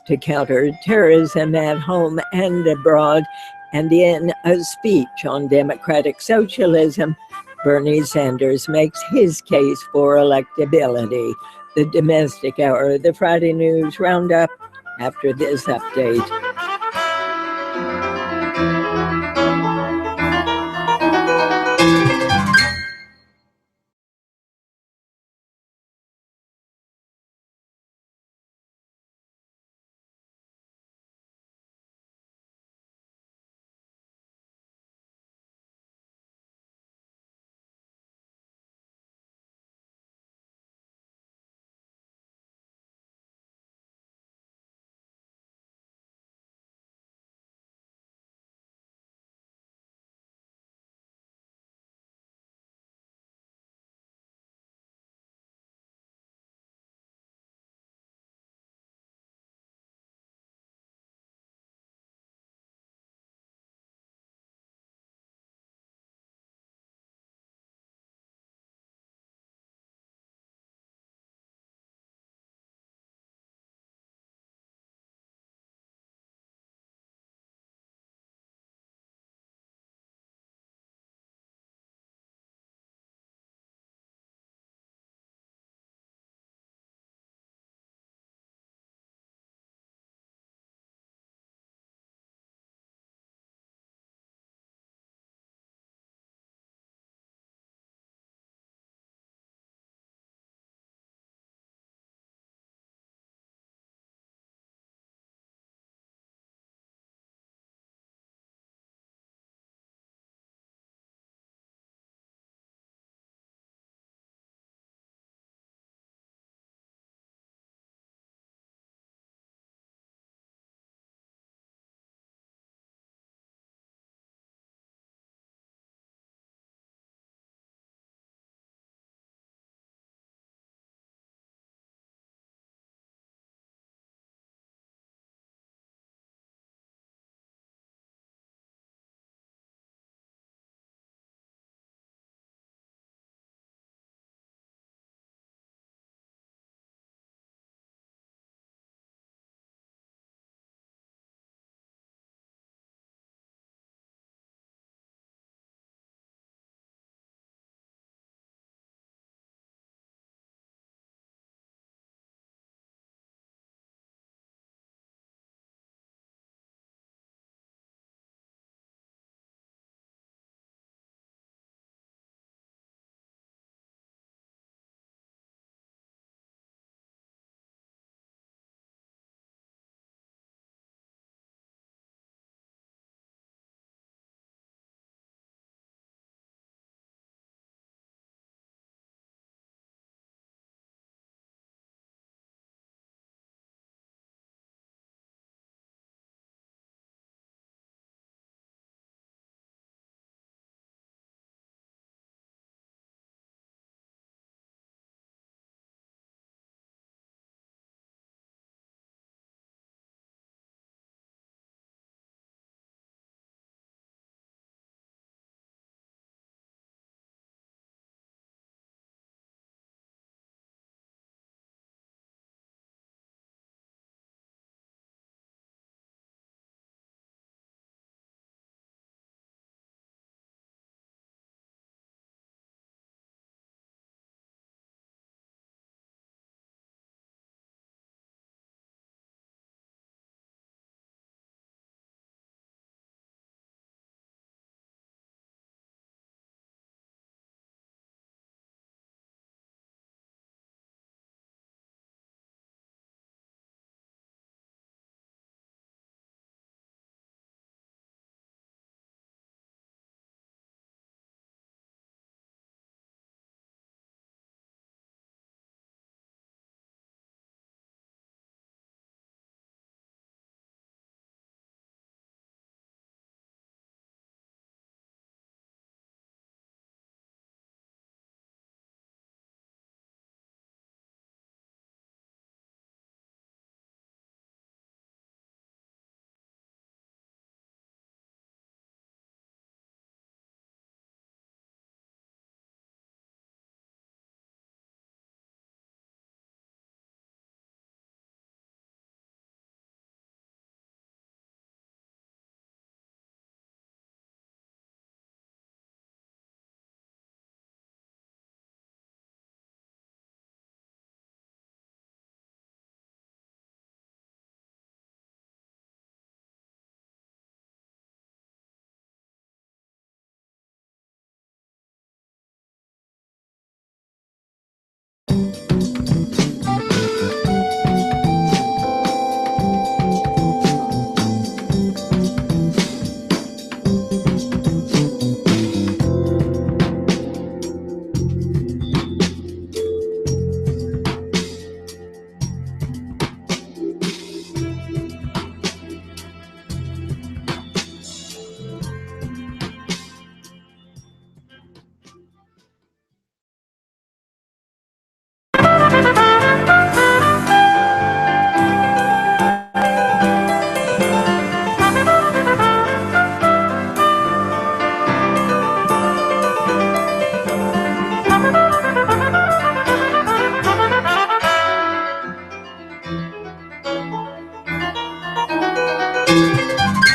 to counter terrorism at home and abroad. And in a speech on democratic socialism, Bernie Sanders makes his case for electability. The Domestic Hour, the Friday News Roundup, after this update.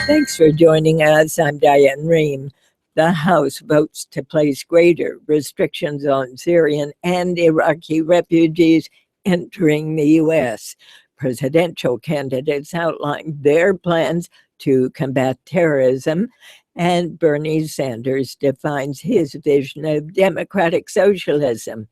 Thanks for joining us. I'm Diane Rehm. The House votes to place greater restrictions on Syrian and Iraqi refugees entering the U.S. Presidential candidates outlined their plans to combat terrorism, and Bernie Sanders defines his vision of democratic socialism.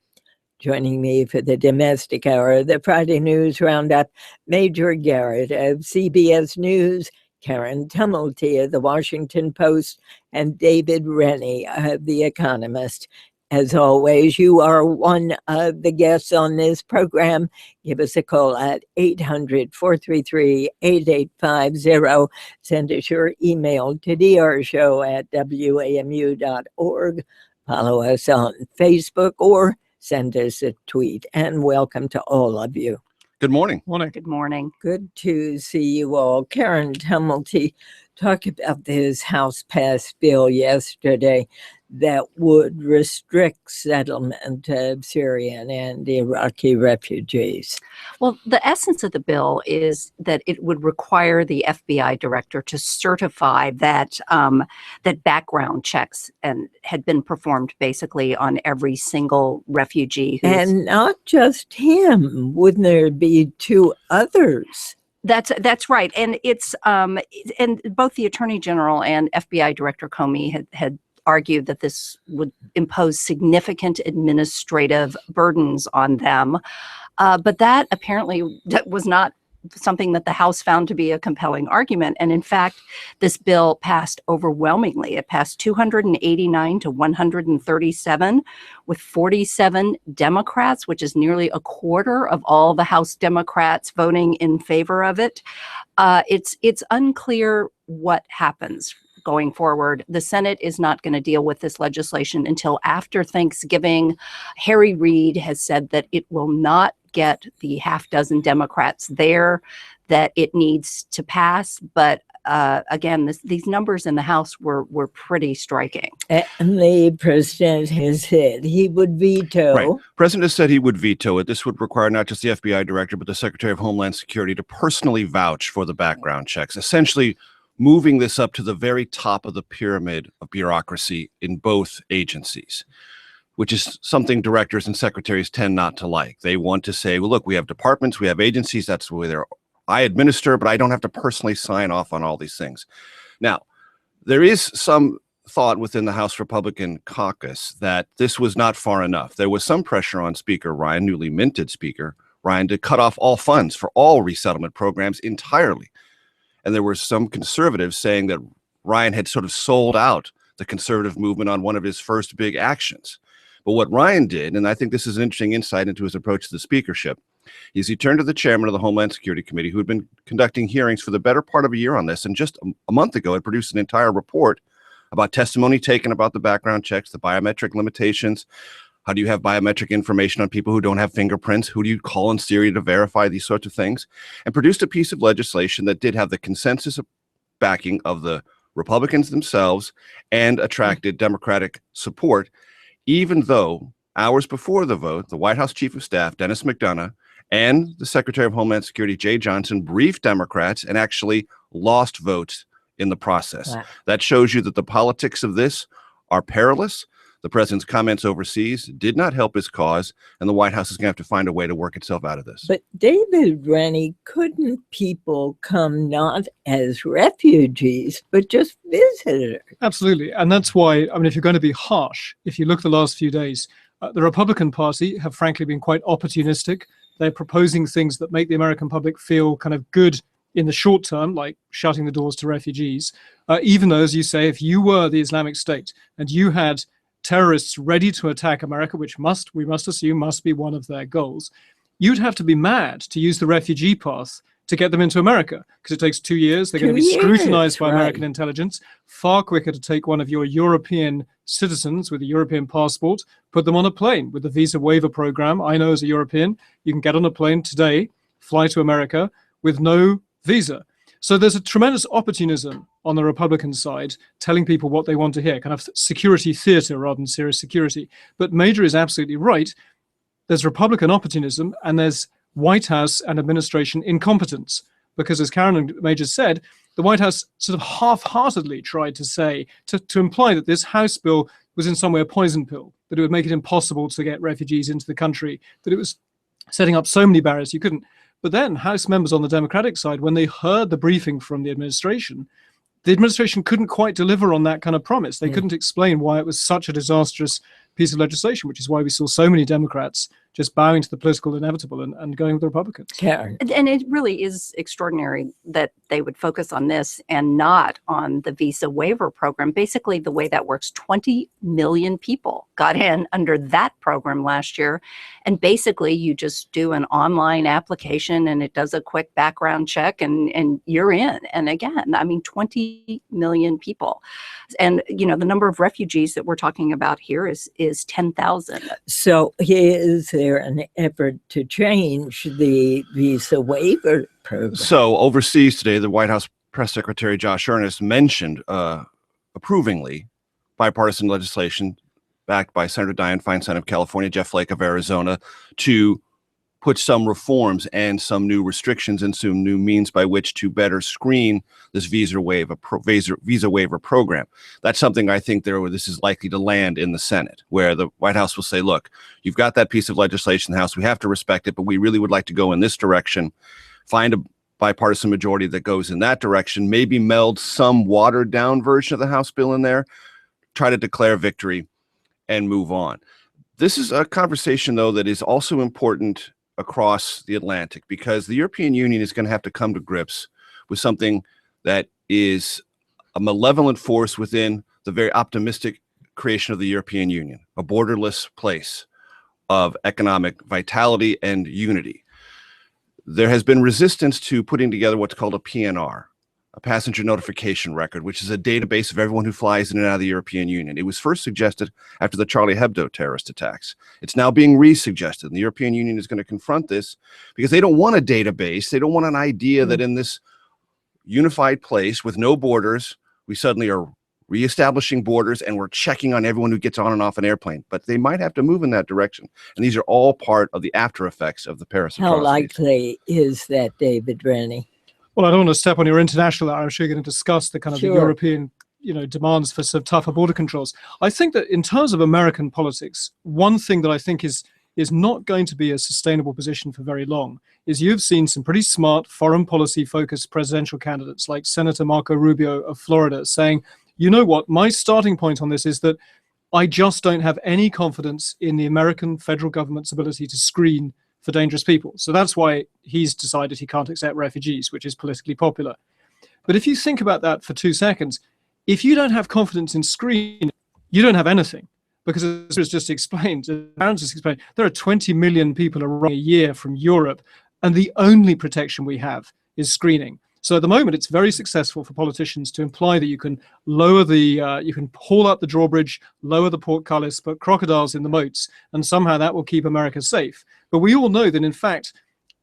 Joining me for the domestic hour of the Friday News Roundup, Major Garrett of CBS News, Karen Tumulty of The Washington Post, and David Rennie of The Economist. As always, you are one of the guests on this program. Give us a call at 800-433-8850. Send us your email to drshow@wamu.org. Follow us on Facebook or send us a tweet. And welcome to all of you. Good morning. Good morning. Good to see you all. Karen Tumulty talked about this House-passed bill yesterday that would restrict settlement of Syrian and Iraqi refugees. Well, the essence of the bill is that it would require the FBI director to certify that that background checks had been performed basically on every single refugee. And not just him. Wouldn't there be two others? That's right, and it's and both the Attorney General and FBI Director Comey had argued that this would impose significant administrative burdens on them. But that apparently was not something that the House found to be a compelling argument. And in fact, this bill passed overwhelmingly. It passed 289 to 137 with 47 Democrats, which is nearly a quarter of all the House Democrats voting in favor of it. It's unclear what happens going forward. The Senate is not going to deal with this legislation until after Thanksgiving. Harry Reid has said that it will not get the half dozen Democrats there that it needs to pass. But again, these numbers in the House were pretty striking. And the president has said he would veto. Right. President has said he would veto it. This would require not just the FBI director, but the Secretary of Homeland Security to personally vouch for the background checks, essentially moving this up to the very top of the pyramid of bureaucracy in both agencies, which is something directors and secretaries tend not to like. They want to say, well, look, we have departments, we have agencies, that's the way I administer, but I don't have to personally sign off on all these things. Now, there is some thought within the House Republican caucus that this was not far enough. There was some pressure on Speaker Ryan, newly minted Speaker Ryan, to cut off all funds for all resettlement programs entirely. And there were some conservatives saying that Ryan had sort of sold out the conservative movement on one of his first big actions. But what Ryan did, and I think this is an interesting insight into his approach to the speakership, is he turned to the chairman of the Homeland Security Committee, who had been conducting hearings for the better part of a year on this, and just a month ago had produced an entire report about testimony taken about the background checks, the biometric limitations. How do you have biometric information on people who don't have fingerprints? Who do you call in Syria to verify these sorts of things? And produced a piece of legislation that did have the consensus backing of the Republicans themselves and attracted Democratic support, even though hours before the vote, the White House Chief of Staff, Dennis McDonough, and the Secretary of Homeland Security, Jay Johnson, briefed Democrats and actually lost votes in the process. Wow. That shows you that the politics of this are perilous. The president's comments overseas did not help his cause, and the White House is going to have to find a way to work itself out of this. But David Rennie, couldn't people come not as refugees, but just visitors? Absolutely. And that's why, I mean, if you're going to be harsh, if you look the last few days, The Republican Party have frankly been quite opportunistic. They're proposing things that make the American public feel kind of good in the short term, like shutting the doors to refugees, even though, as you say, if you were the Islamic State and you had terrorists ready to attack America, which we must assume must be one of their goals, you'd have to be mad to use the refugee path to get them into America, because it takes 2 years. They're going to be scrutinized by American intelligence. Far quicker to take one of your European citizens with a European passport, put them on a plane with the visa waiver program. I know as a European, you can get on a plane today, fly to America with no visa. So there's a tremendous opportunism on the Republican side, telling people what they want to hear, kind of security theater rather than serious security. But Major is absolutely right. There's Republican opportunism and there's White House and administration incompetence, because as Karen and Major said, the White House sort of half-heartedly tried to say, to imply that this House bill was in some way a poison pill, that it would make it impossible to get refugees into the country, that it was setting up so many barriers you couldn't. But then House members on the Democratic side, when they heard the briefing from the administration couldn't quite deliver on that kind of promise. They couldn't explain why it was such a disastrous piece of legislation, which is why we saw so many Democrats just bowing to the political inevitable and going with the Republicans. Karen. And it really is extraordinary that they would focus on this and not on the visa waiver program. Basically, the way that works, 20 million people got in under that program last year. And basically, you just do an online application and it does a quick background check and you're in. And again, I mean, 20 million people. And, you know, the number of refugees that we're talking about here is 10,000. So is there an effort to change the visa waiver program? So overseas today, the White House Press Secretary Josh Earnest mentioned approvingly bipartisan legislation backed by Senator Diane Feinstein of California, Jeff Flake of Arizona, to put some reforms and some new restrictions and some new means by which to better screen this visa waiver program. That's something I think this is likely to land in the Senate, where the White House will say, look, you've got that piece of legislation in the House. We have to respect it, but we really would like to go in this direction, find a bipartisan majority that goes in that direction, maybe meld some watered down version of the House bill in there, try to declare victory and move on. This is a conversation, though, that is also important across the Atlantic, because the European Union is going to have to come to grips with something that is a malevolent force within the very optimistic creation of the European Union, a borderless place of economic vitality and unity. There has been resistance to putting together what's called a PNR, a passenger notification record, which is a database of everyone who flies in and out of the European Union. It was first suggested after the Charlie Hebdo terrorist attacks. It's now being re-suggested, and the European Union is going to confront this because they don't want a database. They don't want an idea that in this unified place with no borders, we suddenly are reestablishing borders and we're checking on everyone who gets on and off an airplane. But they might have to move in that direction. And these are all part of the after effects of the Paris How atrocities. likely is that, David Rennie? Well, I don't want to step on your international. I'm sure you're going to discuss the kind of the European, demands for sort of tougher border controls. I think that in terms of American politics, one thing that I think is not going to be a sustainable position for very long is you've seen some pretty smart foreign policy focused presidential candidates like Senator Marco Rubio of Florida saying, you know what, my starting point on this is that I just don't have any confidence in the American federal government's ability to screen for dangerous people. So that's why he's decided he can't accept refugees, which is politically popular. But if you think about that for 2 seconds, if you don't have confidence in screening, you don't have anything. Because as was just explained, there are 20 million people around a year from Europe, and the only protection we have is screening. So at the moment, it's very successful for politicians to imply that you can lower you can haul up the drawbridge, lower the portcullis, put crocodiles in the moats, and somehow that will keep America safe. But we all know that, in fact,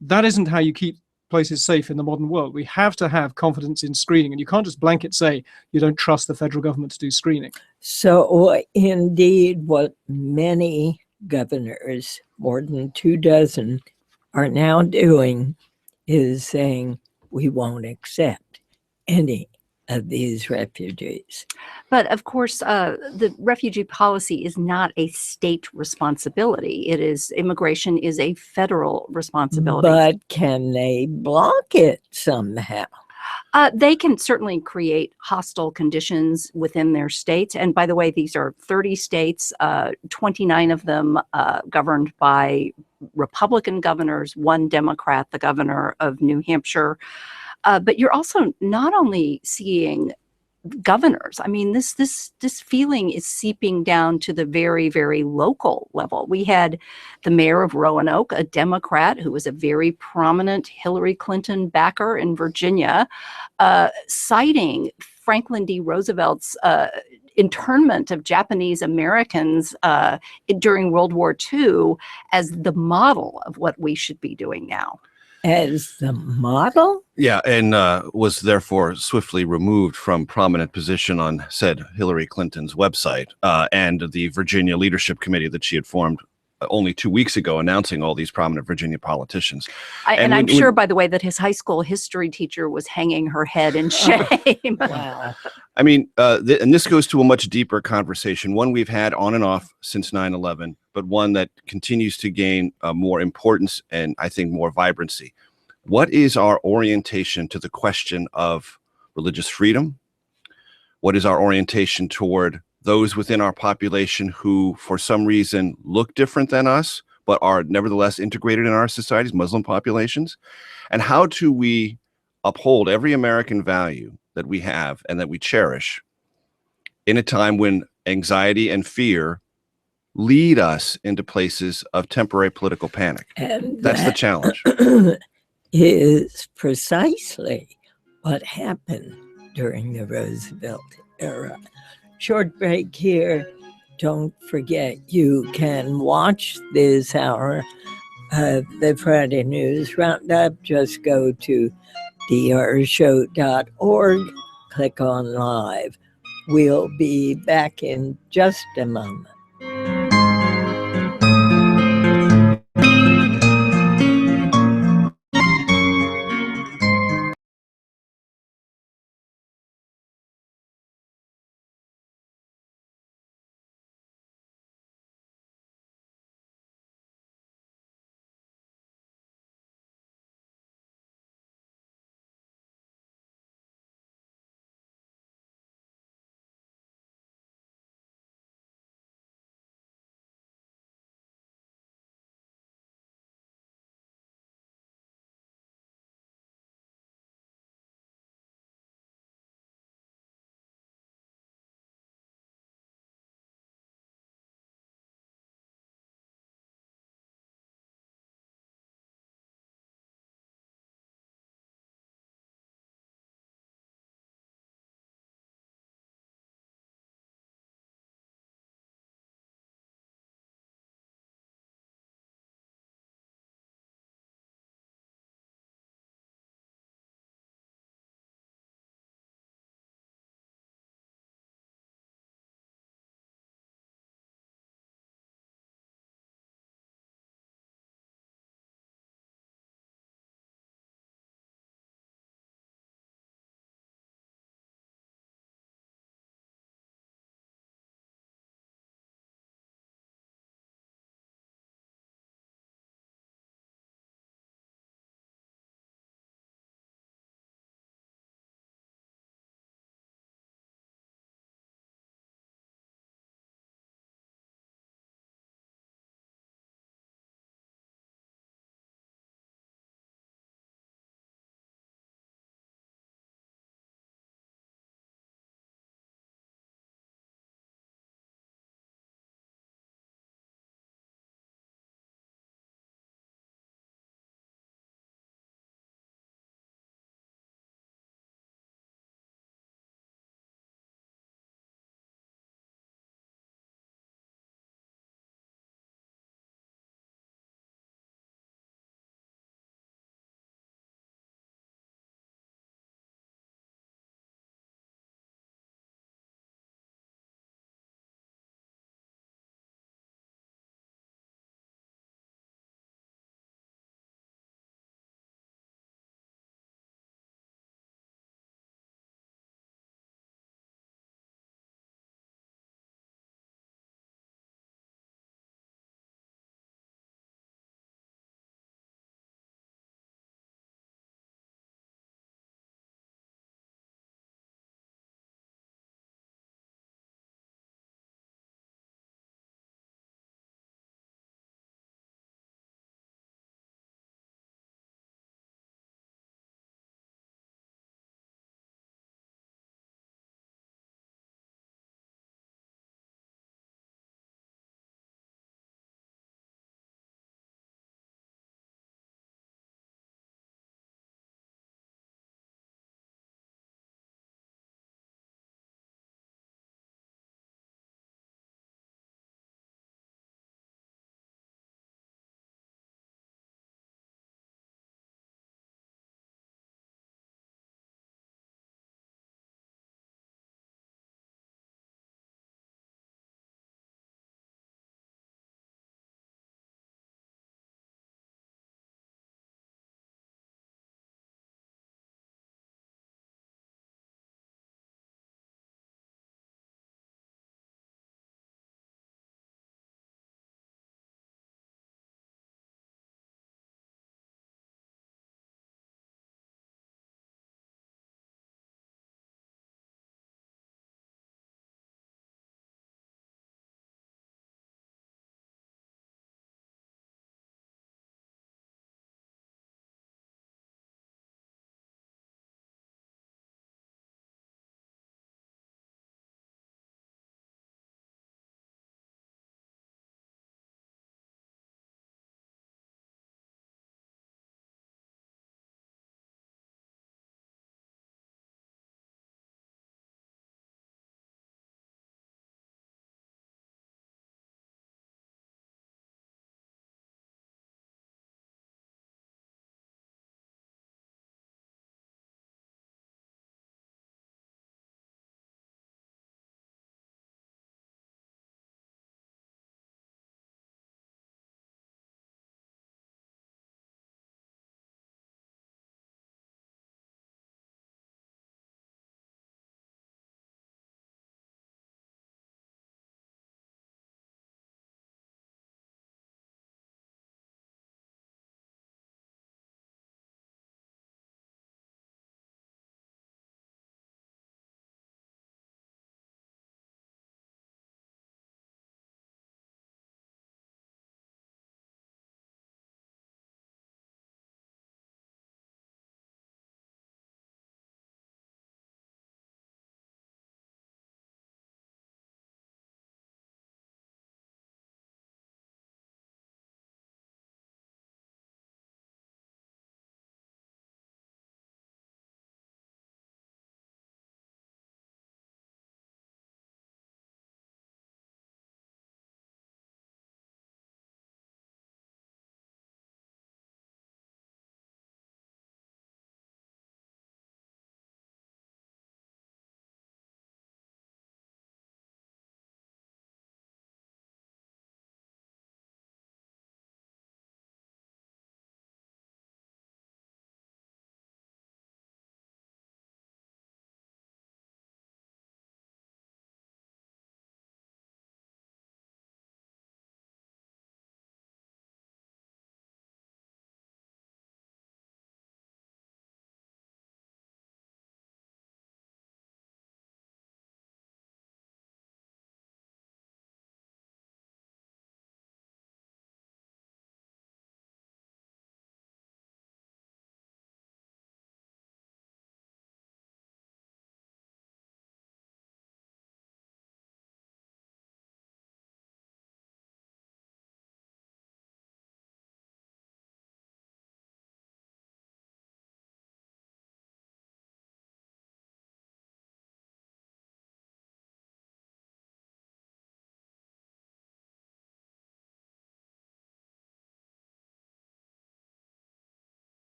that isn't how you keep places safe in the modern world. We have to have confidence in screening, and you can't just blanket say you don't trust the federal government to do screening. So indeed, what many governors, more than 24, are now doing is saying, we won't accept any of these refugees. But of course, the refugee policy is not a state responsibility. Immigration is a federal responsibility. But can they block it somehow? They can certainly create hostile conditions within their states. And by the way, these are 30 states, 29 of them governed by Republican governors, one Democrat, the governor of New Hampshire. But you're also not only seeing governors. I mean, this feeling is seeping down to the very, very local level. We had the mayor of Roanoke, a Democrat who was a very prominent Hillary Clinton backer in Virginia, citing Franklin D. Roosevelt's internment of Japanese Americans during World War II as the model of what we should be doing now. As the model? Yeah, and was therefore swiftly removed from prominent position on said Hillary Clinton's website and the Virginia Leadership Committee that she had formed only 2 weeks ago, announcing all these prominent Virginia politicians. I'm sure, by the way, that his high school history teacher was hanging her head in shame. Wow. I mean, and this goes to a much deeper conversation, one we've had on and off since 9/11, but one that continues to gain more importance and I think more vibrancy. What is our orientation to the question of religious freedom? What is our orientation toward those within our population who, for some reason, look different than us, but are nevertheless integrated in our societies, Muslim populations? And how do we uphold every American value that we have and that we cherish in a time when anxiety and fear lead us into places of temporary political panic? And That's the challenge. is precisely what happened during the Roosevelt era. Short break here. Don't forget, you can watch this hour of the Friday News Roundup. Just go to drshow.org, click on live. We'll be back in just a moment.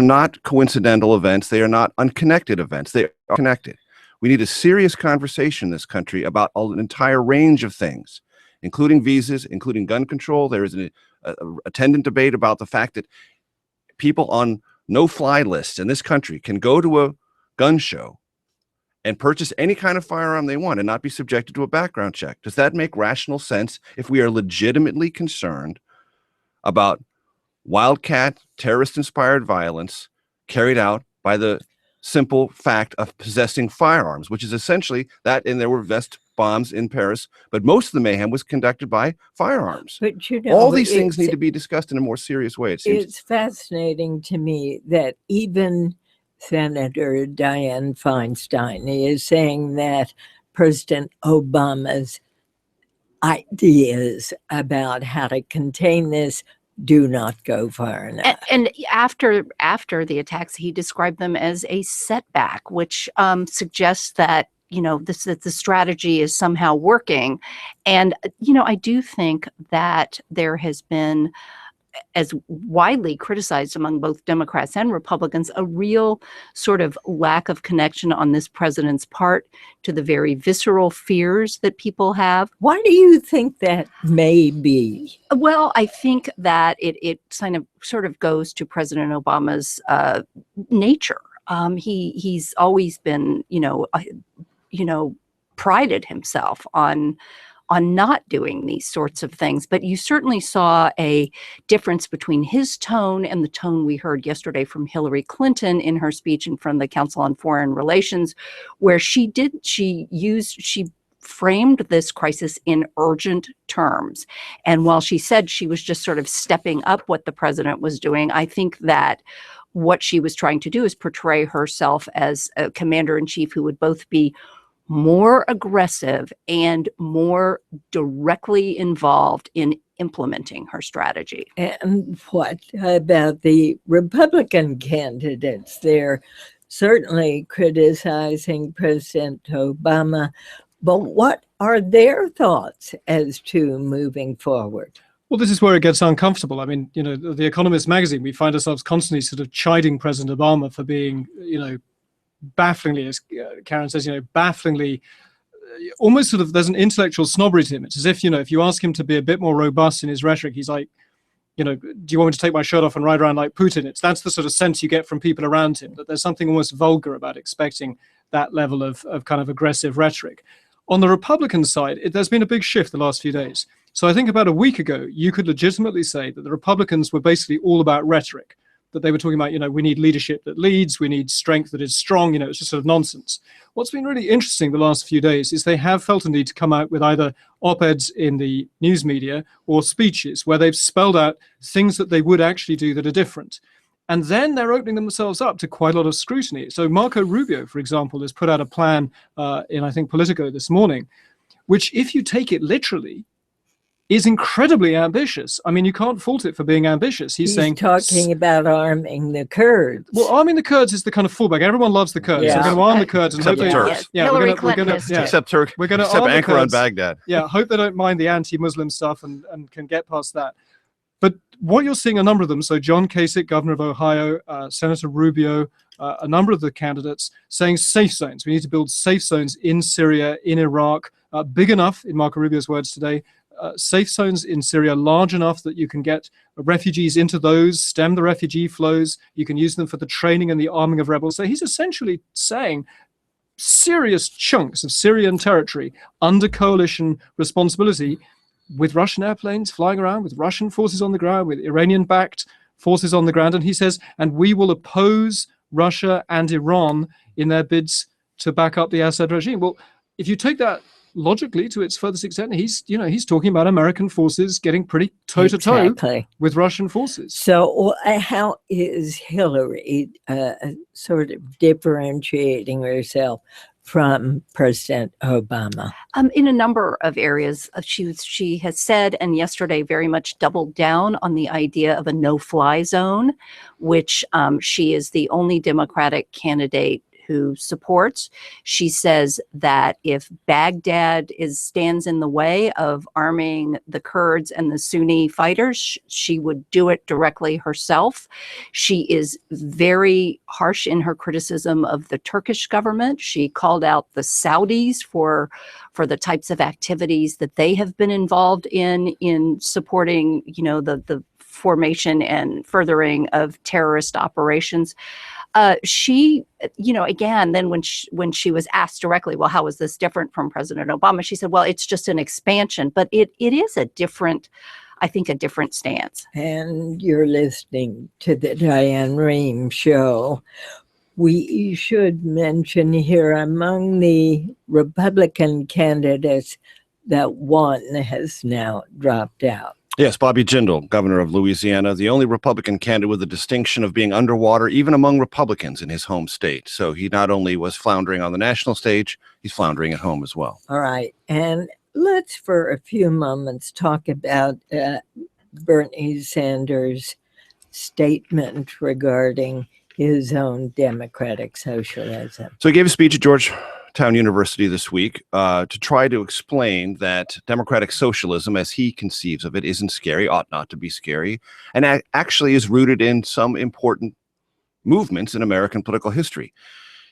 not coincidental events. They are not unconnected events. They are connected. We need a serious conversation in this country about an entire range of things, including visas, including gun control. There is an attendant debate about the fact that people on no-fly lists in this country can go to a gun show and purchase any kind of firearm they want and not be subjected to a background check. Does that make rational sense if we are legitimately concerned about wildcat, terrorist-inspired violence carried out by the simple fact of possessing firearms, which is essentially that, and there were vest bombs in Paris, but most of the mayhem was conducted by firearms. But all these things need to be discussed in a more serious way, it seems. It's fascinating to me that even Senator Diane Feinstein is saying that President Obama's ideas about how to contain this do not go far enough. And after the attacks, he described them as a setback, which suggests that, that the strategy is somehow working. And, I do think that there has been, as widely criticized among both Democrats and Republicans, a real sort of lack of connection on this president's part to the very visceral fears that people have. Why do you think that may be? Well, I think that it sort of goes to President Obama's nature. He's always been, prided himself on not doing these sorts of things. But you certainly saw a difference between his tone and the tone we heard yesterday from Hillary Clinton in her speech in front of the Council on Foreign Relations, where she framed this crisis in urgent terms. And while she said she was just sort of stepping up what the president was doing, I think that what she was trying to do is portray herself as a commander-in-chief who would both be more aggressive and more directly involved in implementing her strategy. And what about the Republican candidates? They're certainly criticizing President Obama, but what are their thoughts as to moving forward? Well, this is where it gets uncomfortable. I mean, The Economist magazine, we find ourselves constantly sort of chiding President Obama for being, bafflingly, as Karen says, bafflingly, almost sort of, there's an intellectual snobbery to him. It's as if, if you ask him to be a bit more robust in his rhetoric, he's like, do you want me to take my shirt off and ride around like Putin? That's the sort of sense you get from people around him, that there's something almost vulgar about expecting that level of kind of aggressive rhetoric. On the Republican side, there's been a big shift the last few days. So I think about a week ago, you could legitimately say that the Republicans were basically all about rhetoric, that they were talking about, we need leadership that leads, we need strength that is strong, it's just sort of nonsense. What's been really interesting the last few days is they have felt a need to come out with either op-eds in the news media or speeches where they've spelled out things that they would actually do that are different. And then they're opening themselves up to quite a lot of scrutiny. So Marco Rubio, for example, has put out a plan in, I think, Politico this morning, which, if you take it literally, is incredibly ambitious. I mean, you can't fault it for being ambitious. He's saying, talking about arming the Kurds. Well, arming the Kurds is the kind of fallback. Everyone loves the Kurds. Yeah. So we're going to arm the Kurds and Except hope the they, Turks. yeah, Hillary we're Clinton gonna, is yeah, Except Turk. we're going to Except arm the anchor on Kurds. Baghdad. Yeah, hope they don't mind the anti-Muslim stuff and can get past that. But what you're seeing, a number of them, so John Kasich, governor of Ohio, Senator Rubio, a number of the candidates saying safe zones. We need to build safe zones in Syria, in Iraq, big enough, in Marco Rubio's words today, safe zones in Syria large enough that you can get refugees into those, stem the refugee flows, you can use them for the training and the arming of rebels. So he's essentially saying serious chunks of Syrian territory under coalition responsibility, with Russian airplanes flying around, with Russian forces on the ground, with Iranian-backed forces on the ground. And he says, and we will oppose Russia and Iran in their bids to back up the Assad regime. Well, if you take that logically to its furthest extent, he's talking about American forces getting pretty toe-to-toe with Russian forces. So how is Hillary sort of differentiating herself from President Obama? In a number of areas, she has said, and yesterday very much doubled down on the idea of a no-fly zone, which she is the only Democratic candidate who supports. She says that if Baghdad stands in the way of arming the Kurds and the Sunni fighters, she would do it directly herself. She is very harsh in her criticism of the Turkish government. She called out the Saudis for the types of activities that they have been involved in supporting, the formation and furthering of terrorist operations. She, again, then when she was asked directly, well, how is this different from President Obama? She said, well, it's just an expansion, but it is a different stance. And you're listening to the Diane Rehm Show. We should mention here, among the Republican candidates, that one has now dropped out. Yes, Bobby Jindal, governor of Louisiana, the only Republican candidate with the distinction of being underwater, even among Republicans in his home state. So he not only was floundering on the national stage, he's floundering at home as well. All right. And let's, for a few moments, talk about Bernie Sanders' statement regarding his own democratic socialism. So he gave a speech at Georgetown University this week to try to explain that democratic socialism, as he conceives of it, isn't scary, ought not to be scary, and actually is rooted in some important movements in American political history.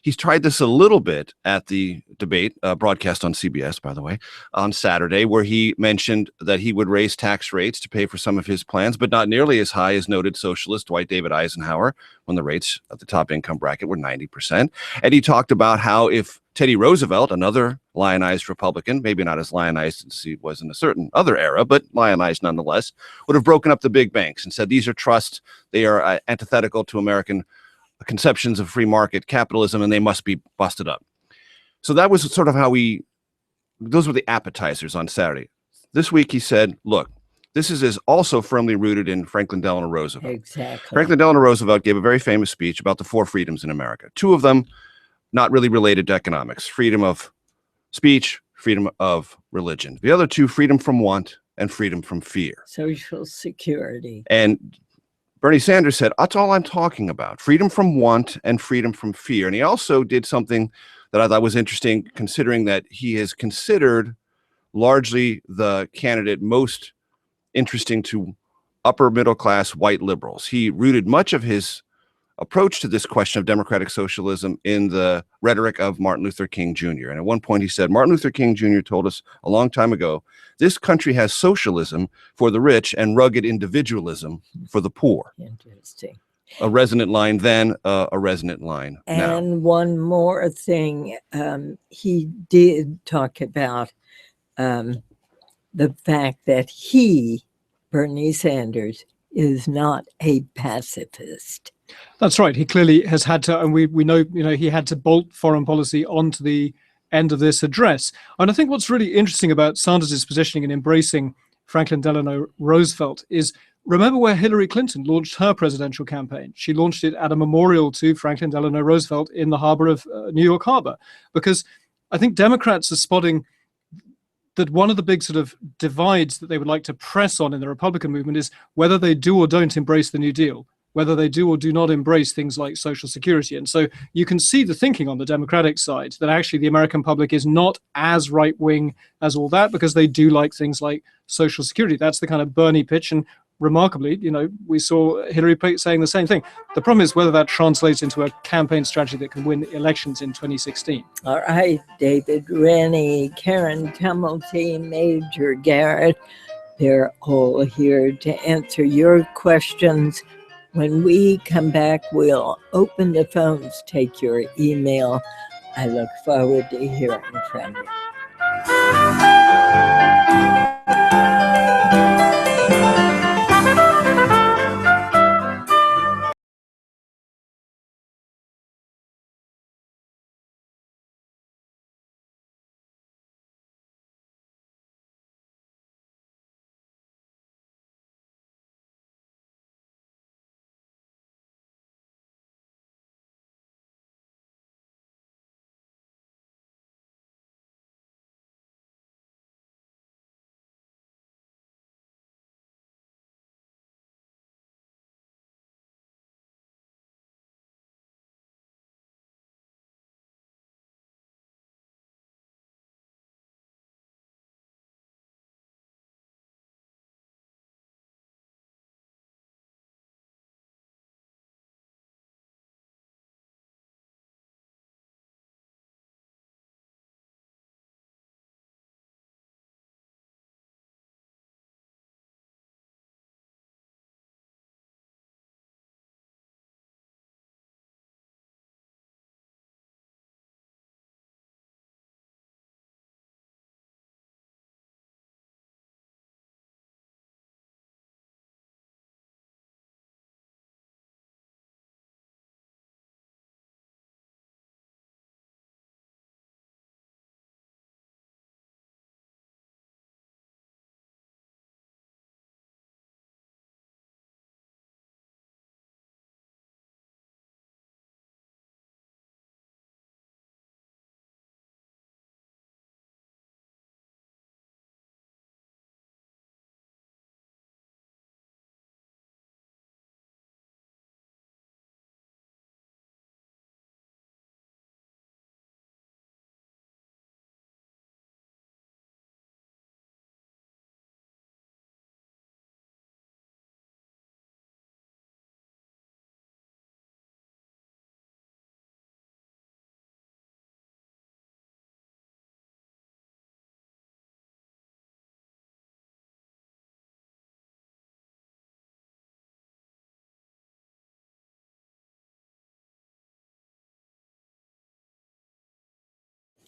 He's tried this a little bit at the debate, broadcast on CBS, by the way, on Saturday, where he mentioned that he would raise tax rates to pay for some of his plans, but not nearly as high as noted socialist Dwight David Eisenhower, when the rates at the top income bracket were 90%. And he talked about how if Teddy Roosevelt, another lionized Republican, maybe not as lionized as he was in a certain other era, but lionized nonetheless, would have broken up the big banks and said these are trusts, they are antithetical to American conceptions of free market capitalism, and they must be busted up. So that was sort of how those were the appetizers on Saturday. This week he said, look, this is also firmly rooted in Franklin Delano Roosevelt. Exactly. Franklin Delano Roosevelt gave a very famous speech about the 4 freedoms in America. 2 of them not really related to economics: freedom of speech, freedom of religion. The other 2, freedom from want and freedom from fear. Social security. And Bernie Sanders said, that's all I'm talking about, freedom from want and freedom from fear. And he also did something that I thought was interesting, considering that he is considered largely the candidate most interesting to upper middle class white liberals. He rooted much of his approach to this question of democratic socialism in the rhetoric of Martin Luther King Jr. And at one point he said, Martin Luther King Jr. told us a long time ago, this country has socialism for the rich and rugged individualism for the poor. Interesting. A resonant line then, a resonant line now. And one more thing, he did talk about the fact that Bernie Sanders, is not a pacifist. That's right. He clearly has had to, and we know, he had to bolt foreign policy onto the end of this address. And I think what's really interesting about Sanders' positioning in embracing Franklin Delano Roosevelt is, remember where Hillary Clinton launched her presidential campaign. She launched it at a memorial to Franklin Delano Roosevelt in the harbor of New York Harbor, because I think Democrats are spotting that one of the big sort of divides that they would like to press on in the Republican movement is whether they do or don't embrace the New Deal, whether they do or do not embrace things like Social Security. And so you can see the thinking on the Democratic side that actually the American public is not as right-wing as all that, because they do like things like Social Security. That's the kind of Bernie pitch. And remarkably, we saw Hillary saying the same thing. The problem is whether that translates into a campaign strategy that can win elections in 2016. All right, David Rennie, Karen Tumulty, Major Garrett, they're all here to answer your questions. When we come back, we'll open the phones, take your email. I look forward to hearing from you.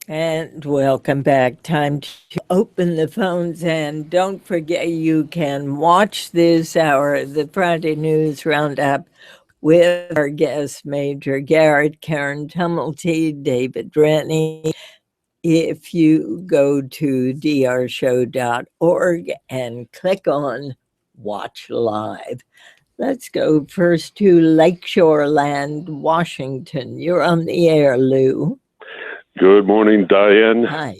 And welcome back. Time to open the phones. And don't forget, you can watch this hour of the Friday News Roundup with our guests, Major Garrett, Karen Tumulty, David Rennie. If you go to drshow.org and click on Watch Live. Let's go first to Lakeshoreland, Washington. You're on the air, Lou. Good morning, Diane. Hi.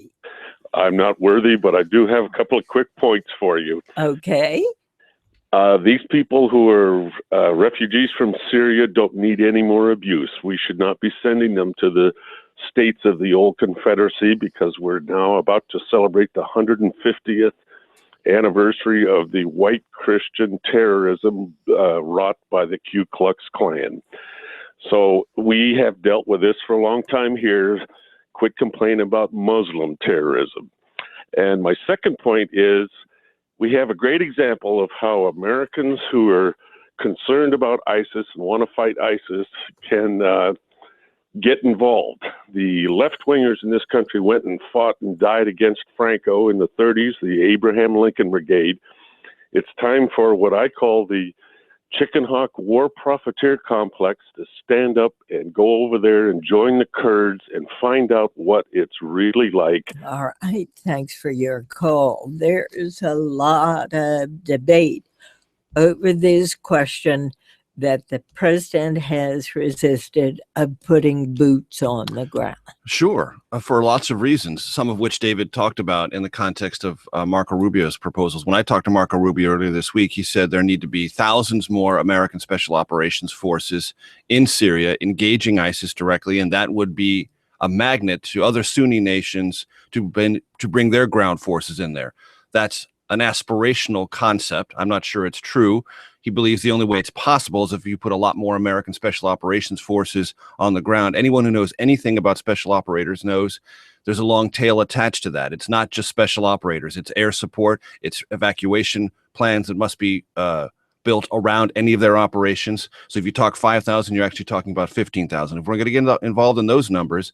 I'm not worthy, but I do have a couple of quick points for you. Okay. These people who are refugees from Syria don't need any more abuse. We should not be sending them to the states of the old Confederacy, because we're now about to celebrate the 150th anniversary of the white Christian terrorism wrought by the Ku Klux Klan. So we have dealt with this for a long time here. Quit complaining about Muslim terrorism. And my second point is, we have a great example of how Americans who are concerned about ISIS and want to fight ISIS can get involved. The left-wingers in this country went and fought and died against Franco in the 30s, the Abraham Lincoln Brigade. It's time for what I call the chicken hawk war profiteer complex to stand up and go over there and join the Kurds and find out what it's really like. All right. Thanks for your call. There's a lot of debate over this question that the president has resisted of putting boots on the ground. Sure, for lots of reasons, some of which David talked about in the context of Marco Rubio's proposals. When I talked to Marco Rubio earlier this week, he said there need to be thousands more American Special Operations Forces in Syria engaging ISIS directly, and that would be a magnet to other Sunni nations to bring their ground forces in there. That's an aspirational concept. I'm not sure it's true. He believes the only way it's possible is if you put a lot more American Special Operations Forces on the ground. Anyone who knows anything about special operators knows there's a long tail attached to that. It's not just special operators. It's air support. It's evacuation plans that must be built around any of their operations. So if you talk 5,000, you're actually talking about 15,000. If we're going to get involved in those numbers,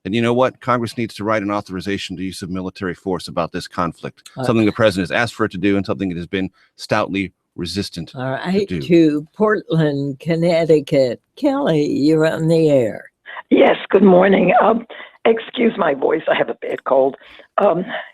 then you know what? Congress needs to write an authorization to use of military force about this conflict, something the president has asked for it to do and something it has been stoutly resistant All right, to do. to Portland, Connecticut. Kelly, you're on the air. Yes, good morning. Excuse my voice, I have a bad cold.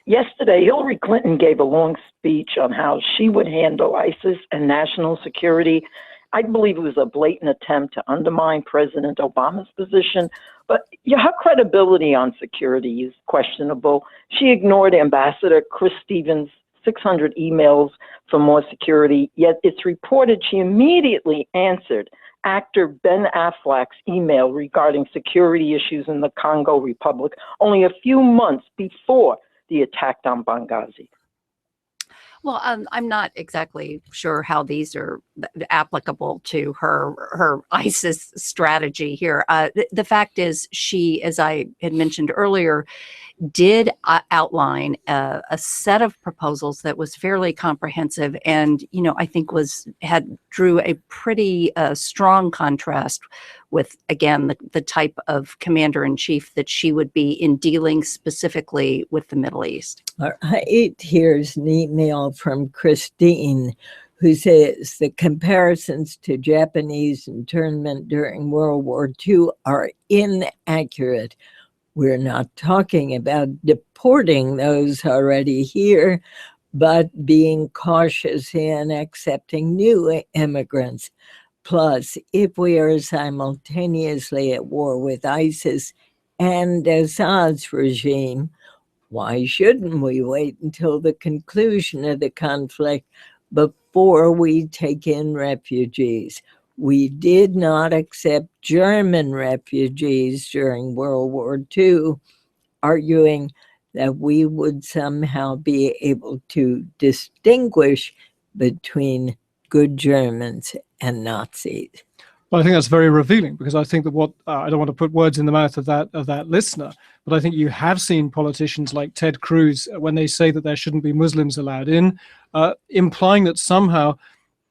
Yesterday, Hillary Clinton gave a long speech on how she would handle ISIS and national security. I believe it was a blatant attempt to undermine President Obama's position, but her credibility on security is questionable. She ignored Ambassador Chris Stevens' 600 emails for more security, yet it's reported she immediately answered actor Ben Affleck's email regarding security issues in the Congo Republic only a few months before the attack on Benghazi. Well, I'm not exactly sure how these are applicable to her ISIS strategy here. The fact is, she, as I had mentioned earlier, did outline a set of proposals that was fairly comprehensive, and I think drew a pretty strong contrast with, again, the type of commander-in-chief that she would be in dealing specifically with the Middle East. All right, here's an email from Christine, who says the comparisons to Japanese internment during World War II are inaccurate. We're not talking about deporting those already here, but being cautious in accepting new immigrants. Plus, if we are simultaneously at war with ISIS and Assad's regime, why shouldn't we wait until the conclusion of the conflict before we take in refugees? We did not accept German refugees during World War II, arguing that we would somehow be able to distinguish between good Germans and Nazis. Well, I think that's very revealing, because I think that I don't want to put words in the mouth of that listener, but I think you have seen politicians like Ted Cruz, when they say that there shouldn't be Muslims allowed in, implying that somehow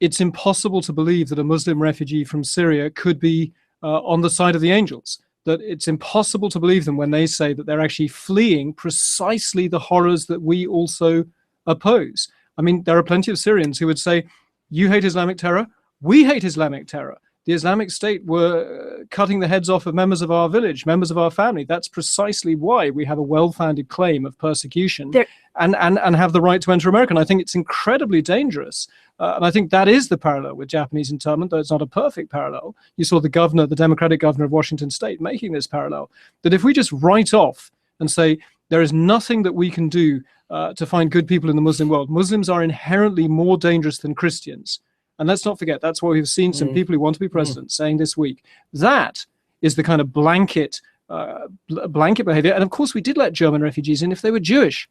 it's impossible to believe that a Muslim refugee from Syria could be on the side of the angels. that it's impossible to believe them when they say that they're actually fleeing precisely the horrors that we also oppose. I mean, there are plenty of Syrians who would say, you hate Islamic terror, we hate Islamic terror. The Islamic State were cutting the heads off of members of our village, members of our family. That's precisely why we have a well-founded claim of persecution and have the right to enter America. And I think it's incredibly dangerous. And I think that is the parallel with Japanese internment, though it's not a perfect parallel. You saw the governor, the Democratic governor of Washington State, making this parallel, that if we just write off and say there is nothing that we can do to find good people in the Muslim world, Muslims are inherently more dangerous than Christians. And let's not forget, that's what we've seen some people who want to be president saying this week. That is the kind of blanket behavior. And of course, we did let German refugees in if they were Jewish,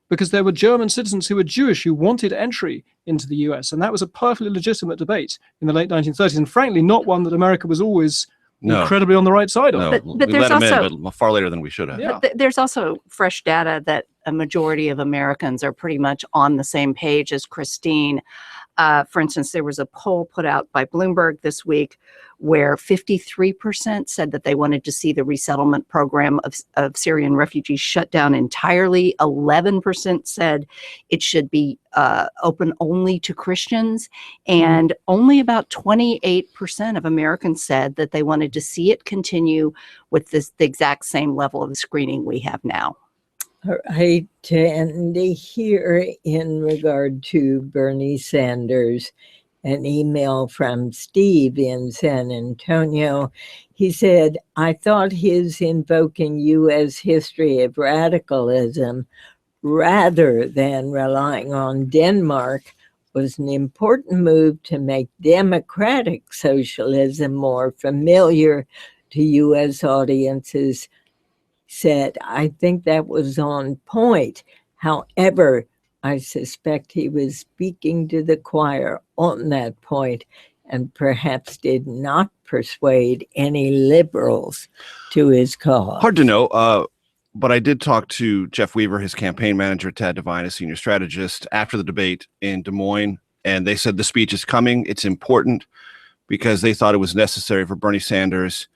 because there were German citizens who were Jewish who wanted entry into the US. And that was a perfectly legitimate debate in the late 1930s. And frankly, not one that America was always incredibly on the right side of. But we there's let them also in, but far later than we should have. Yeah. But there's also fresh data that a majority of Americans are pretty much on the same page as Christine. For instance, there was a poll put out by Bloomberg this week where 53% said that they wanted to see the resettlement program of Syrian refugees shut down entirely. 11% said it should be open only to Christians. And only about 28% of Americans said that they wanted to see it continue with the exact same level of screening we have now. All right, and here in regard to Bernie Sanders, an email from Steve in San Antonio. He said, I thought his invoking U.S. history of radicalism rather than relying on Denmark was an important move to make democratic socialism more familiar to U.S. audiences. Said, I think that was on point. However, I suspect he was speaking to the choir on that point and perhaps did not persuade any liberals to his cause. Hard to know, but I did talk to Jeff Weaver, his campaign manager, Tad Devine, a senior strategist, after the debate in Des Moines, and they said the speech is coming. It's important because they thought it was necessary for Bernie Sanders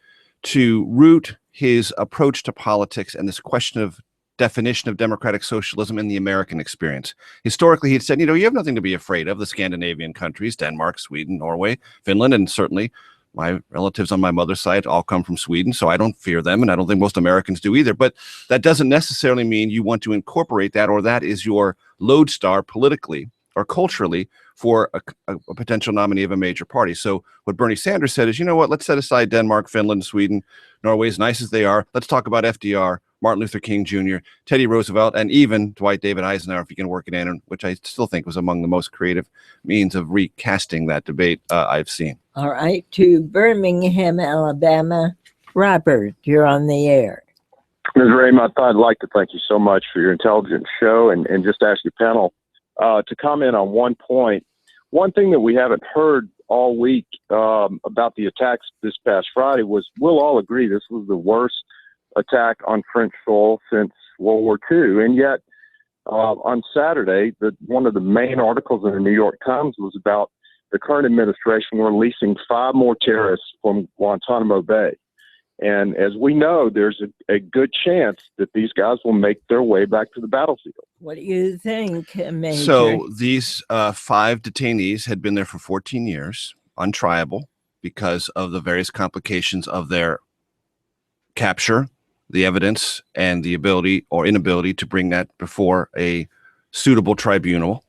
to root his approach to politics and this question of definition of democratic socialism in the American experience. Historically, he'd said, you have nothing to be afraid of. The Scandinavian countries, Denmark, Sweden, Norway, Finland, and certainly my relatives on my mother's side all come from Sweden, so I don't fear them, and I don't think most Americans do either. But that doesn't necessarily mean you want to incorporate that, or that is your lodestar politically or culturally for a potential nominee of a major party. So what Bernie Sanders said is, you know what, let's set aside Denmark, Finland, Sweden, Norway, as nice as they are. Let's talk about FDR, Martin Luther King Jr., Teddy Roosevelt, and even Dwight David Eisenhower, if you can work it in, which I still think was among the most creative means of recasting that debate I've seen. All right, to Birmingham, Alabama. Robert, you're on the air. Ms. Raymond, I'd like to thank you so much for your intelligent show and just ask your panel to comment on one point. One thing that we haven't heard all week about the attacks this past Friday was, we'll all agree this was the worst attack on French soil since World War II. And yet on Saturday, one of the main articles in the New York Times was about the current administration releasing 5 more terrorists from Guantanamo Bay. And as we know, there's a good chance that these guys will make their way back to the battlefield. What do you think, Major? So these 5 detainees had been there for 14 years, untriable, because of the various complications of their capture, the evidence, and the ability or inability to bring that before a suitable tribunal.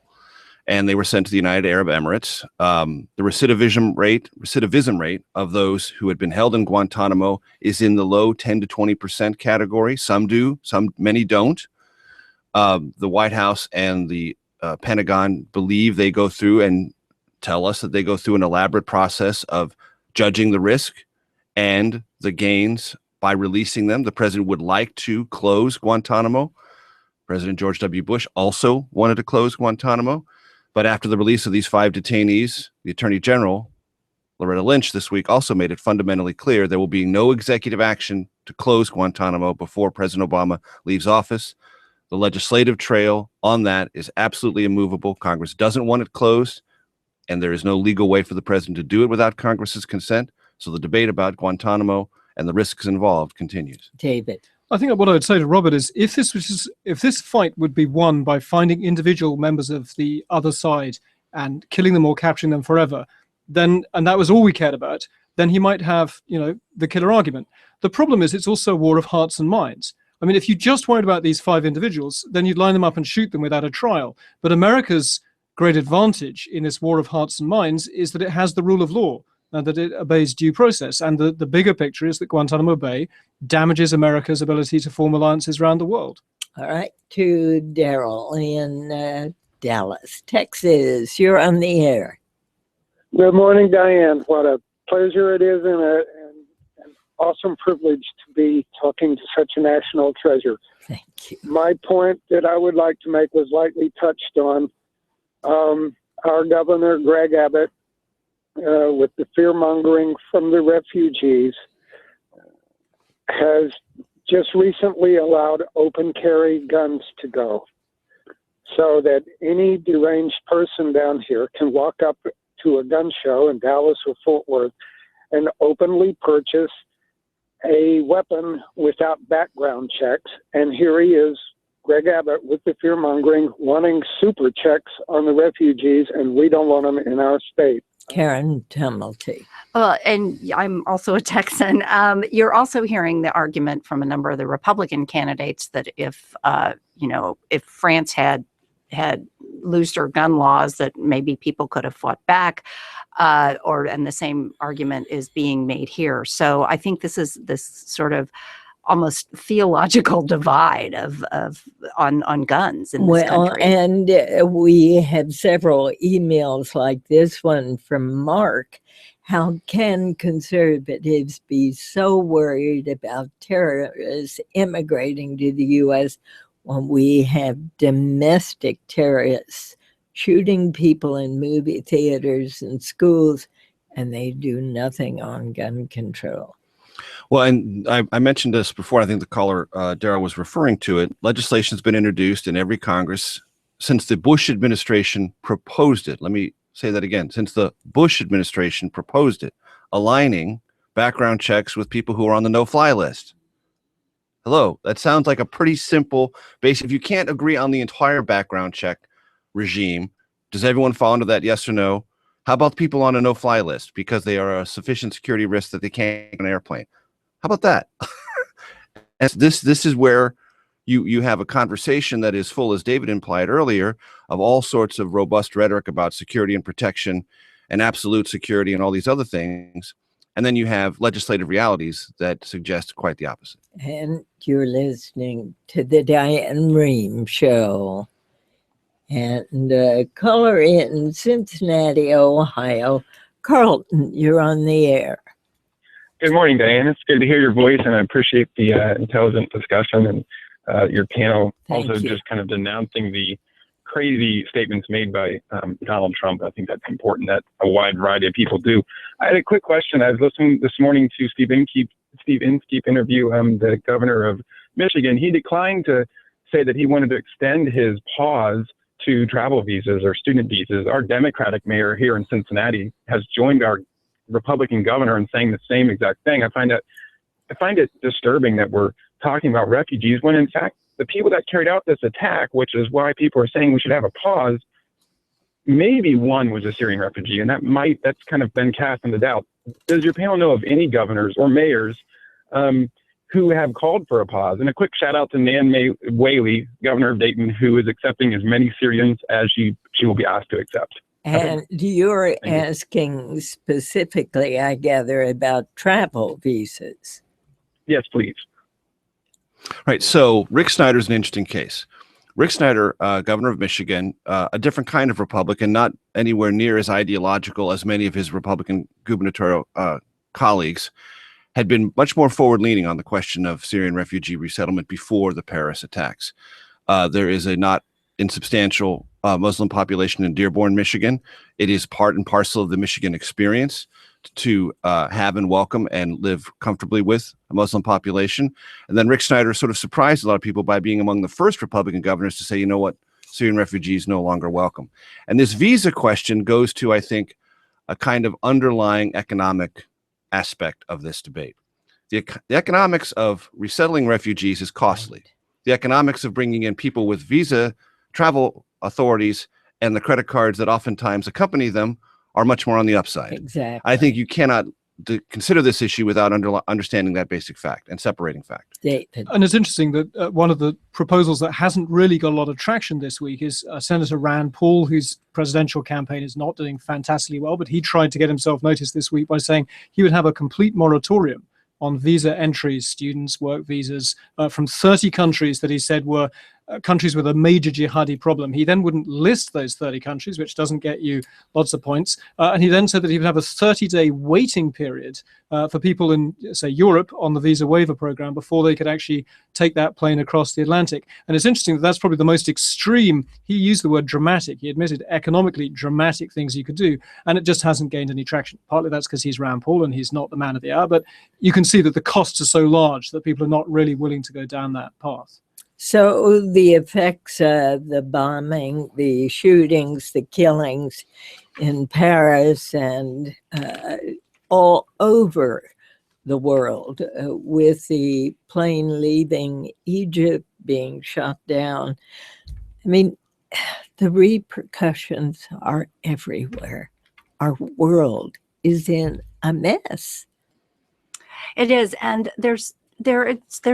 And they were sent to the United Arab Emirates. The recidivism rate of those who had been held in Guantanamo is in the low 10 to 20% category. Some do, many don't. The White House and the Pentagon believe they go through and tell us that they go through an elaborate process of judging the risk and the gains by releasing them. The president would like to close Guantanamo. President George W. Bush also wanted to close Guantanamo. But after the release of these 5 detainees, the Attorney General, Loretta Lynch, this week also made it fundamentally clear there will be no executive action to close Guantanamo before President Obama leaves office. The legislative trail on that is absolutely immovable. Congress doesn't want it closed, and there is no legal way for the president to do it without Congress's consent. So the debate about Guantanamo and the risks involved continues. David. I think what I would say to Robert is if this fight would be won by finding individual members of the other side and killing them or capturing them forever, then, and that was all we cared about, then he might have, the killer argument. The problem is it's also a war of hearts and minds. I mean, if you just worried about these 5 individuals, then you'd line them up and shoot them without a trial. But America's great advantage in this war of hearts and minds is that it has the rule of law and that it obeys due process. And the bigger picture is that Guantanamo Bay damages America's ability to form alliances around the world. All right, to Daryl in Dallas, Texas. You're on the air. Good morning, Diane. What a pleasure it is and an awesome privilege to be talking to such a national treasure. Thank you. My point that I would like to make was lightly touched on. Our governor, Greg Abbott, with the fear-mongering from the refugees, has just recently allowed open carry guns to go so that any deranged person down here can walk up to a gun show in Dallas or Fort Worth and openly purchase a weapon without background checks. And here he is, Greg Abbott, with the fear-mongering, wanting super checks on the refugees, and we don't want them in our state. Karen Tumulty. Well, and I'm also a Texan. You're also hearing the argument from a number of the Republican candidates that if France had looser gun laws, that maybe people could have fought back, and the same argument is being made here. So I think this is this sort of almost theological divide on guns in this country. And we have several emails like this one from Mark. How can conservatives be so worried about terrorists immigrating to the U.S. when we have domestic terrorists shooting people in movie theaters and schools, and they do nothing on gun control? Well, and I mentioned this before. I think the caller, Daryl, was referring to it. Legislation has been introduced in every Congress since the Bush administration proposed it. Let me say that again. Since the Bush administration proposed it, aligning background checks with people who are on the no-fly list. Hello, that sounds like a pretty simple basic. If you can't agree on the entire background check regime, does everyone fall into that, yes or no? How about people on a no-fly list because they are a sufficient security risk that they can't get on an airplane? How about that? And this is where you have a conversation that is full, as David implied earlier, of all sorts of robust rhetoric about security and protection and absolute security and all these other things. And then you have legislative realities that suggest quite the opposite. And you're listening to the Diane Rehm Show. And caller in Cincinnati, Ohio. Carlton, you're on the air. Good morning, Diane. It's good to hear your voice, and I appreciate the intelligent discussion and your panel Thank also you. just kind of denouncing the crazy statements made by Donald Trump. I think that's important that a wide variety of people do. I had a quick question. I was listening this morning to Steve Inskeep interview the governor of Michigan. He declined to say that he wanted to extend his pause to travel visas or student visas. Our Democratic mayor here in Cincinnati has joined our Republican governor in saying the same exact thing. I find it disturbing that we're talking about refugees when in fact the people that carried out this attack, which is why people are saying we should have a pause, maybe one was a Syrian refugee, and that's kind of been cast into doubt. Does your panel know of any governors or mayors who have called for a pause? And a quick shout out to Nan Whaley, governor of Dayton, who is accepting as many Syrians as she will be asked to accept. And you're asking specifically, I gather, about travel visas. Yes, please. Right. So Rick Snyder's an interesting case. Rick Snyder, governor of Michigan, a different kind of Republican, not anywhere near as ideological as many of his Republican gubernatorial colleagues, had been much more forward-leaning on the question of Syrian refugee resettlement before the Paris attacks. There is a not insubstantial Muslim population in Dearborn, Michigan. It is part and parcel of the Michigan experience to have and welcome and live comfortably with a Muslim population. And then Rick Snyder sort of surprised a lot of people by being among the first Republican governors to say, you know what, Syrian refugees no longer welcome. And this visa question goes to, I think, a kind of underlying economic aspect of this debate. The economics of resettling refugees is costly. Right. The economics of bringing in people with visa, travel authorities, and the credit cards that oftentimes accompany them are much more on the upside. Exactly. I think you cannot consider this issue without understanding that basic fact and separating fact. David. And it's interesting that one of the proposals that hasn't really got a lot of traction this week is Senator Rand Paul, whose presidential campaign is not doing fantastically well, but he tried to get himself noticed this week by saying he would have a complete moratorium on visa entries, students, work visas, from 30 countries that he said were countries with a major jihadi problem. He then wouldn't list those 30 countries, which doesn't get you lots of points. And he then said that he would have a 30-day waiting period for people in, say, Europe on the visa waiver program before they could actually take that plane across the Atlantic. And it's interesting that that's probably the most extreme. He used the word dramatic. He admitted economically dramatic things you could do, and it just hasn't gained any traction. Partly that's because he's Rand Paul and he's not the man of the hour, but you can see that the costs are so large that people are not really willing to go down that path. So the effects of the bombing, the shootings, the killings in Paris and all over the world, with the plane leaving Egypt being shot down. I mean, the repercussions are everywhere. Our world is in a mess. It is, and there's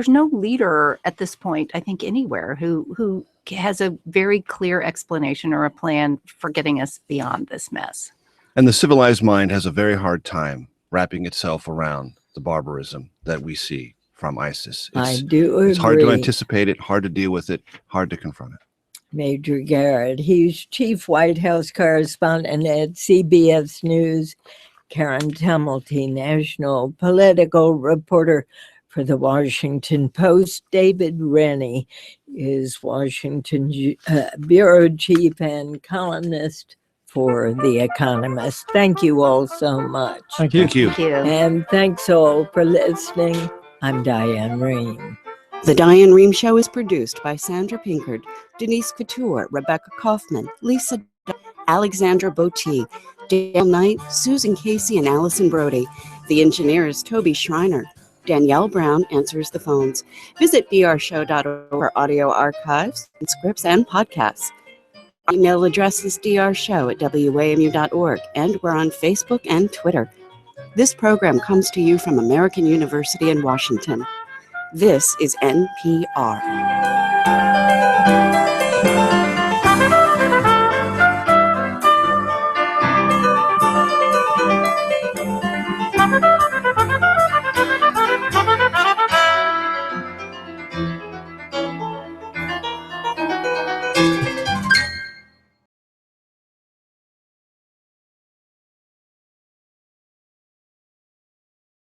no leader at this point, I think, anywhere who has a very clear explanation or a plan for getting us beyond this mess. And the civilized mind has a very hard time wrapping itself around the barbarism that we see from ISIS. I do agree. It's hard to anticipate it, hard to deal with it, hard to confront it. Major Garrett, he's chief White House correspondent at CBS News. Karen Tumulty, national political reporter for the Washington Post. David Rennie is Washington bureau chief and columnist for The Economist. Thank you all so much. Thank you. Thank you. Thank you. And thanks all for listening. I'm Diane Rehm. The Diane Rehm Show is produced by Sandra Pinkard, Denise Couture, Rebecca Kaufman, Lisa, Alexandra Botti, Dale Knight, Susan Casey, and Allison Brody. The engineer is Toby Schreiner. Danielle Brown answers the phones. Visit drshow.org for audio archives, transcripts, and podcasts. Our email address is drshow@wamu.org, and we're on Facebook and Twitter. This program comes to you from American University in Washington. This is NPR.